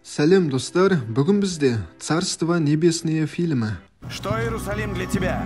Сәлем, достар, бүгін бізде «Царство небесное» фильмі. Что Иерусалим для тебя?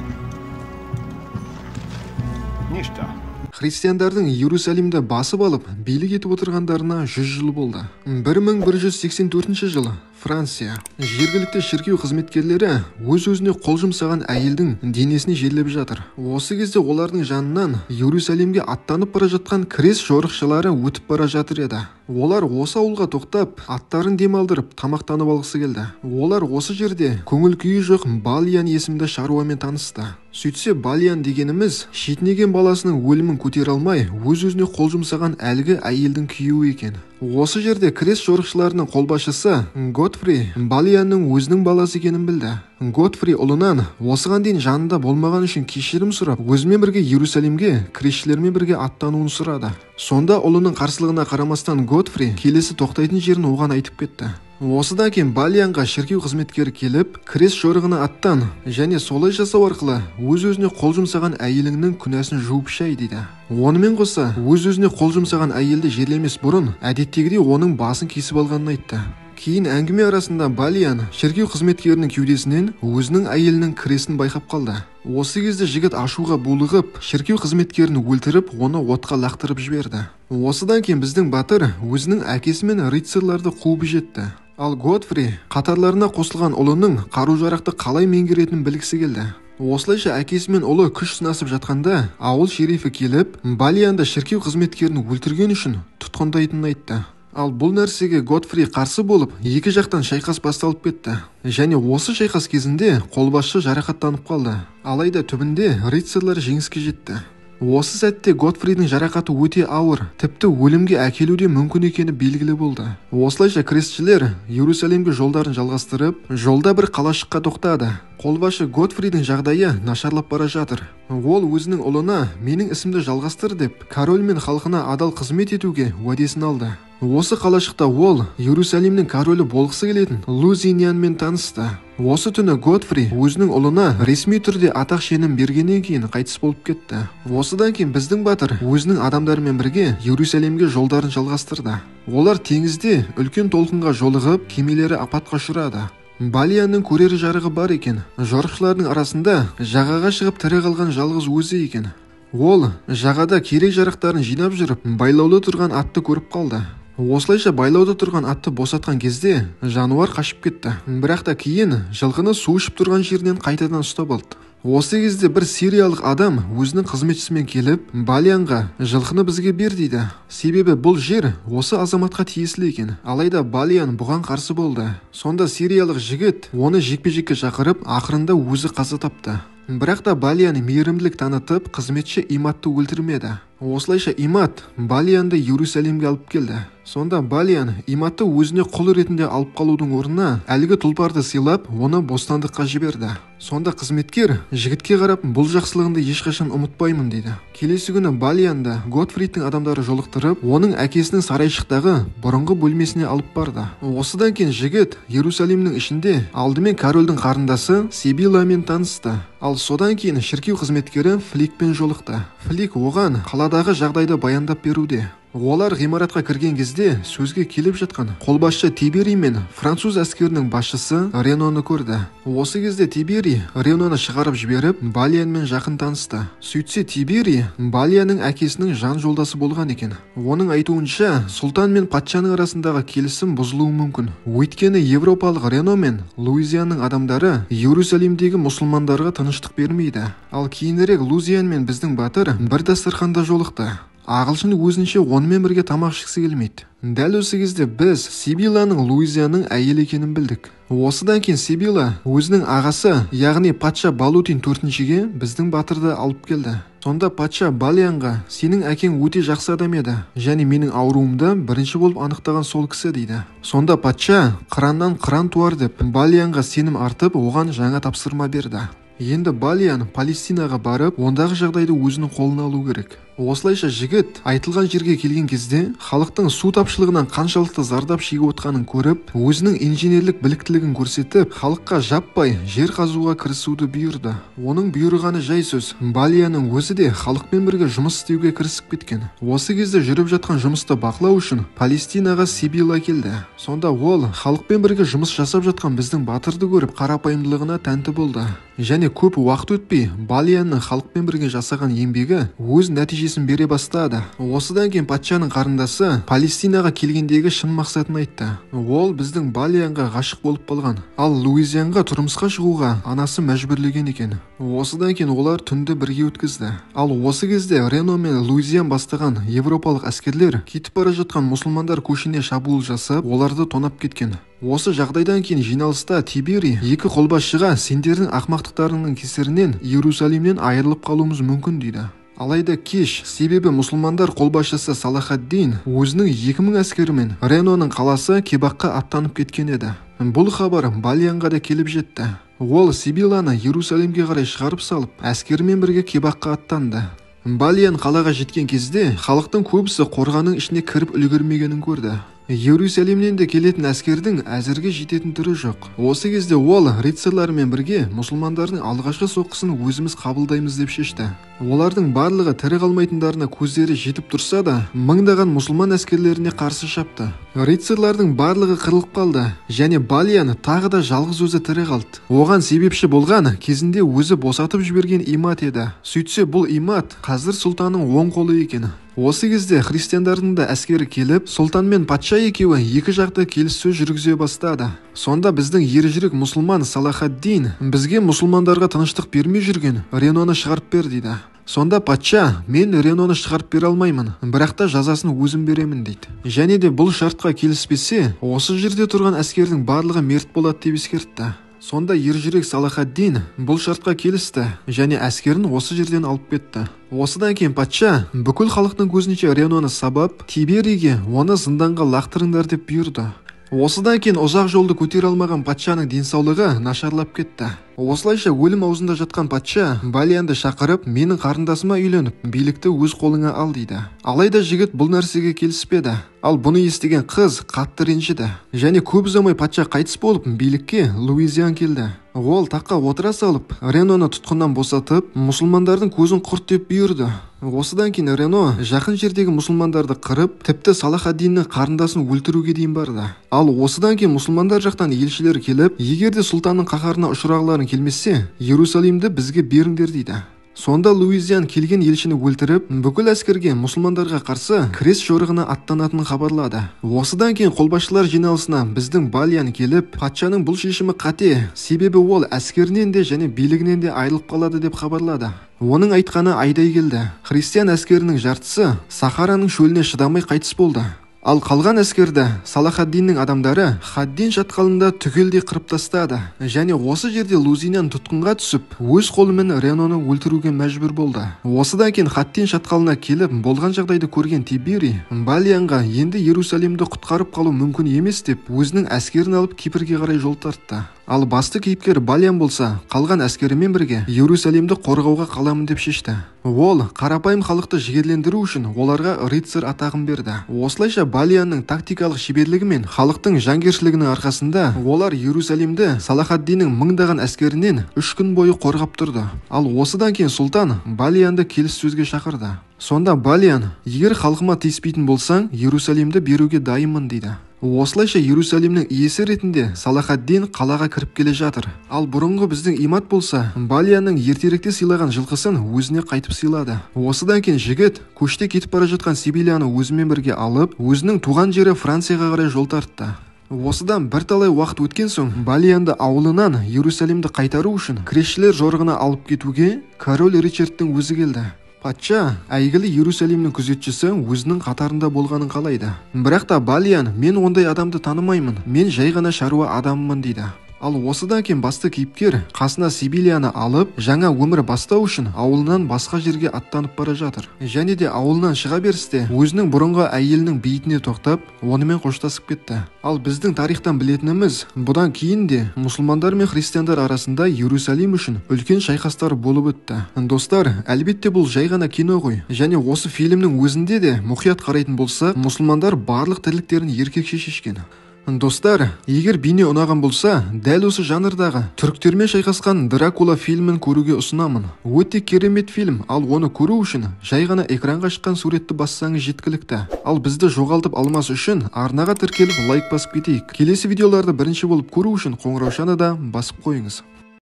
Ничто. Христиандардың Иерусалимді басып алып, билік етіп отырғандарына 100 жыл болды. 1184 жылы Франция. Жергілікті шіркеу қызметкерлері өз-өзіне қол жұмсаған әйелдің денесіне жерлеп жатыр. Осы кезде олардың жанынан Иерусалимге аттанып бара жатқан крест жорықшылары өтіп бара жатыр еді. Олар осы ауылға тоқтап, аттарын демалдырып, тамақтанып алғысы келді. Олар осы жерде көңіл күйі жоқ Балиян есімді шаруамен танысты. Сөйтсе, Балиян дегеніміз шетінеген баласының өлімін көтере алмай, өз-өзіне қол жұмсаған әлгі әйелдің күйеуі екен. Осы жерде крест жорықшыларының қолбасшысы Готфри Балиянның өзінің баласы екенін білді. Готфри ұлынан осыған дейін жанында болмаған үшін кешірім сұрап, өзімен бірге Иерусалимге крестшілермен бірге аттануын сұрады. Сонда ұлының қарсылығына қарамастан Готфри келесі тоқтайтын жерін оған айтып кетті. Осыдан кейін Балиянға шіркеу қызметкері келіп, крест жорығына аттан және солай жасау арқылы өз-өзіне қол жұмсаған әйеліңнің күнәсін жуып шай дейді. Онымен қоса, өз-өзіне қол жұмсаған әйелді жерлемес бұрын әдеттегідей оның басын кесіп алғанын айтты. Кейін әңгіме арасында Балиян шіркеу қызметкерінің кеудесінен өзінің әйелінің крестін байқап қалды. Осы кезде жігіт ашуға булығып, шіркеу қызметкерін өлтіріп, оны отқа лақтырып жіберді. Осыдан кейін біздің батыр өзінің әкесі мен рыцарларды қуып жетті. Ал Готфри қатарларына қосылған ұлының қару-жарақты қалай меңгеретінін білгісі келді. Осылайша әкесі мен ұлы күш сынасып жатқанда, ауыл шерифі келіп, Балиянды шіркеу қызметкерін өлтірген үшін тұтқындайтынын айтты. Ал бұл нәрсеге Готфри қарсы болып, екі жақтан шайқас басталып кетті. Және осы шайқас кезінде қолбасшы жарақаттанып қалды. Алайда түбінде рыцарлар жеңіске жетті. Осы сәтте Готфридің жарақаты өте ауыр, тіпті өлімге әкелуде мүмкін екені белгілі болды. Осылайша крестшілер Иерусалимге жолдарын жалғастырып, жолда бір қалашыққа тоқтады. Қолбасшы Готфридің жағдайы нашарлап бара жатыр. Ол өзінің ұлына менің ісімді жалғастыр деп, король мен халқына адал қызмет етуге уәдесін алды. Осы қалашықта ол Иерусалимнің королі болғысы келетін Лузинянмен танысты. Осы түні Готфри өзінің ұлына ресми түрде атақ шенін бергеннен кейін қайтыс болып кетті. Осыдан кейін біздің батыр өзінің адамдарымен бірге Иерусалимге жолдарын жалғастырды. Олар теңізде үлкен толқынға жолығып, кемелері апатқа ұшырады. Балиянның көрер жарығы бар екен. Жорықшылардың арасында жағаға шығып тірі қалған жалғыз өзі екен. Ол жағада керек жарақтарын жинап жүріп, байлаулы тұрған атты көріп қалды. Осылайша байлауда тұрған атты босатқан кезде жануар қашып кетті. Бірақ та кейін жылқыны су ішіп тұрған жерінен қайтадан ұстап алды. Осы кезде бір сириялық адам өзінің қызметшісімен келіп, Балиянға жылқыны бізге бер дейді. Себебі бұл жер осы азаматқа тиесілі екен. Алайда Балиян бұған қарсы болды. Сонда сириялық жігіт оны жекпе-жекке шақырып, ақырында өзі қаза тапты. Бірақ та Балиян мейірімділік танытып, қызметші Иматты өлтірмеді. Осылайша Имат Балиянды Иерусалимге алып келді. Сонда Балиян Иматты өзіне құл ретінде алып қалудың орнына әлгі тұлпарды сыйлап, оны бостандыққа жіберді. Сонда қызметкер жігітке қарап, бұл жақсылығынды ешқашан ұмытпаймын дейді. Келесі күні Балиянды Готфридің адамдары жолықтырып, оның әкесінің сарайшықтағы бұрынғы бөлмесіне алып барды. Осыдан кейін жігіт Иерусалимнің ішінде алдымен корольдің қарындасы Сибиламен танысты. Ал содан кейін шіркеу қызметкері Фликпен жолықты. Флик оған қаладағы жағдайды баяндап беруде. Олар ғимаратқа кірген кезде сөзге келіп жатқан қолбасшы Тиберий мен француз әскерінің басшысы Реноны көрді. Осы кезде Тиберий Реноны шығарып жіберіп, Балиянмен жақын танысты. Сөйтсе Тиберий Балиянның әкесінің жан жолдасы болған екен. Оның айтуынша, сұлтан мен патшаның арасындағы келісім бұзылуы мүмкін. Өйткені европалық Рено мен Луизиянның адамдары Иерусалимдегі мұсылмандарға тыныштық бермейді. Ал кейінірек Лузиян мен біздің батыр бір дастарханда жолықты. Ағылшын өзінше онымен бірге тамақ ішкісі келмейді. Дәл осы кезде біз Сибиланың Луизияның әйелі екенін білдік. Осыдан кейін Сибила өзінің ағасы, яғни патша Балутин төртіншіге біздің батырды алып келді. Сонда патша Балиянға сенің әкең өте жақсы адам еді, және менің ауруымды бірінші болып анықтаған сол кісі дейді. Сонда патша қыраннан қыран туар деп Балиянға сенім артып, оған жаңа тапсырма берді. Енді Балиян Палестинаға барып, ондағы жағдайды өзінің қолына алу керек. Осылайша жігіт айтылған жерге келген кезде халықтың су тапшылығынан қаншалықты зардап шегіп отқанын көріп, өзінің инженерлік біліктілігін көрсетіп, халыққа жаппай жер қазуға кірісуді бұйырды. Оның бұйырғаны жай сөз. Балияның өзі де халықпен бірге жұмыс істеуге кірісіп кеткен. Осы кезде жүріп жатқан жұмысты бақылау үшін Палестинаға Сибила келді. Сонда ол халықпен бірге жұмыс жасап жатқан біздің батырды көріп, қарапайымдылығына тәнті болды. Және көп уақыт өтпей, Балияның халықпен бірге жасаған еңбегі өз нәтижесін бере бастады. Осыдан кейін патшаның қарындасы Палестинаға келгендегі шын мақсатын айтты. Ол біздің Балиянға ғашық болып қалған, ал Луизианға тұрмысқа шығуға анасы мәжбүрлеген екен. Осыдан кейін олар түнді бірге өткізді. Ал осы кезде Рено мен Луизиан бастаған европалық әскерлер кетіп бара жатқан мұсылмандар көшіне шабуыл жасап, оларды тонап кеткен. Осы жағдайдан кейін жиналыста Тиберий екі қолбасшыға сендердің ақмақтықтарының кесірінен Иерусалимнен айырылып қалуымыз мүмкін дейді. Алайда кеш, себебі мұсылмандар қолбасшысы Салахаддин өзінің 2000 әскерімен Реноның қаласы Кебаққа аттанып кеткен еді. Бұл хабар Балиянға да келіп жетті. Ол Сибиланы Иерусалимге қарай шығарып салып, әскерімен бірге Кебаққа аттанды. Балиян қалаға жеткен кезде халықтың көбісі қорғанның ішіне кіріп үлгермегенін көрді. Иерусалимнен де келетін әскердің әзірге жететін түрі жоқ. Осы кезде ол рыцарьлармен бірге мұсылмандардың алғашқы соққысын өзіміз қабылдаймыз деп шешті. Олардың барлығы тірі қалмайтындарына көздері жетіп тұрса да, мыңдаған мұсылман әскерлеріне қарсы шапты. Рыцарьлардың барлығы қырылып қалды, және Балиян тағы да жалғыз өзі тірі қалды. Оған себепші болған кезінде өзі босатып жіберген имат еді. Сөйтсе бұл имат қазір сұлтанның оң қолы екен. Осы кезде христиандардың да әскері келіп, сұлтан мен патша екеуі екі жақты келіссөз жүргізе бастады. Сонда біздің ержүрек мұсылман Салахаддин бізге мұсылмандарға тыныштық бермей жүрген Реноны шығарып бер дейді. Сонда патша, мен Реноны шығарып бере алмаймын, бірақ та жазасын өзім беремін дейді. Және де бұл шартқа келіспесе, осы жерде тұрған әскердің барлығы мерт болады деп ескертті. Сонда ержүрек Салахаддин бұл шартқа келісті және әскерін осы жерден алып кетті. Осыдан кейін патша бүкіл халықтың көзінше Реноны сабап, Тиберийге оны зынданға лақтырыңдар деп бұйырды. Осыдан кейін ұзақ жолды көтере алмаған патшаның денсаулығы нашарлап кетті. Осылайша өлім аузында жатқан патша Балиянды шақырып, менің қарындасыма үйленіп, билікті өз қолыңа ал дейді. Алайда жігіт бұл нәрсеге келіспеді. Ал бұны естіген қыз қатты ренжіді. Және көп ұзамай патша қайтыс болып, билікке Луизиан келді. Ол таққа отыра салып, Реноны тұтқыннан босатып, мұсылмандардың көзін құрт деп бұйырды. Осыдан кейін Рено жақын жердегі мұсылмандарды қырып, тіпті Салахаддиннің қарындасын өлтіруге дейін барды. Ал осыдан кейін мұсылмандар жақтан елшілер келіп, егер де сұлтанның қаһарына ұшырағыларың келмесе, Иерусалимді бізге беріңдер дейді. Сонда Луизиан келген елшіні өлтіріп, бүкіл әскерге мұсылмандарға қарсы крест жорығына аттанатынын хабарлады. Осыдан кейін қолбасшылар жиналысына біздің Балиян келіп, патшаның бұл шешімі қате, себебі ол әскерінен де және билігінен де айырылып қалады деп хабарлады. Оның айтқаны айдай келді. Христиан әскерінің жартысы Сахараның шөліне шыдамай қайтыс болды. Ал қалған әскерді Салахаддиннің адамдары Хаддин шатқалында түгелдей қырып тастады. Және осы жерде Луизиан тұтқынға түсіп, өз қолымен Реноны өлтіруге мәжбүр болды. Осыдан кейін Хаддин шатқалына келіп, болған жағдайды көрген Тиберий Балиянға енді Иерусалимді құтқарып қалу мүмкін емес деп, өзінің әскерін алып Кипрге қарай жол тартты. Ал басты кейіпкер Балиян болса, қалған әскерімен бірге Иерусалимді қорғауға қаламын деп шешті. Ол қарапайым халықты жігерлендіру үшін оларға рыцарь атағын берді. Осылайша Балиянның тактикалық шеберлігі мен халықтың жанкештілігінің арқасында олар Иерусалимді Салахаддиннің мыңдаған әскерінен 3 күн бойы қорғап тұрды. Ал осыдан кейін сұлтан Балиянды келіссөзге шақырды. Сонда Балиян, егер халқыма тиіспейтін болсаң, Иерусалимді беруге дайынмын дейді. Осылайша Иерусалимнің иесі ретінде Салахаддин қалаға кіріп келе жатыр. Ал бұрынғы біздің имат болса, Балиянның ертеректе сыйлаған жылқысын өзіне қайтып сыйлады. Осыдан кейін жігіт көште кетіп бара жатқан Сибилияны өзімен бірге алып, өзінің туған жері Францияға қарай жол тартты. Осыдан бірталай уақыт өткен соң, Балиянды ауылынан Иерусалимді қайтару үшін кресшілер жорығына алып кетуге король Ричардтың өзі келді. Патша әйгілі Иерусалимнің күзетшісі өзінің қатарында болғанын қалайды. Бірақ та Балиян, мен ондай адамды танымаймын, мен жай ғана шаруа адаммын дейді. Ал осыдан кейін басты кейіпкер қасына Сибилияны алып, жаңа өмір бастау үшін ауылынан басқа жерге аттанып бара жатыр. Және де ауылынан шыға берісте өзінің бұрынғы әйелінің бейітіне тоқтап, онымен қоштасып кетті. Ал біздің тарихтан білетініміз, бұдан кейін де мұсылмандар мен христиандар арасында Иерусалим үшін үлкен шайқастар болып өтті. Достар, әлбетте бұл жай ғана кино ғой. Және осы фильмнің өзінде де мұқият қарайтын болса, мұсылмандар барлық тірліктерін еркекше шешкен. Достар, егер бейне ұнаған болса, дәл осы жанрдағы түріктермен шайқасқан Дракула фильмін көруге ұсынамын. Өте керемет фильм, ал оны көру үшін жай ғана экранға шыққан суретті бассаңыз жеткілікті. Ал бізді жоғалтып алмас үшін арнаға тіркеліп лайк басып кетейік. Келесі видеоларды бірінші болып көру үшін қоңыраушаны да басып қойыңыз.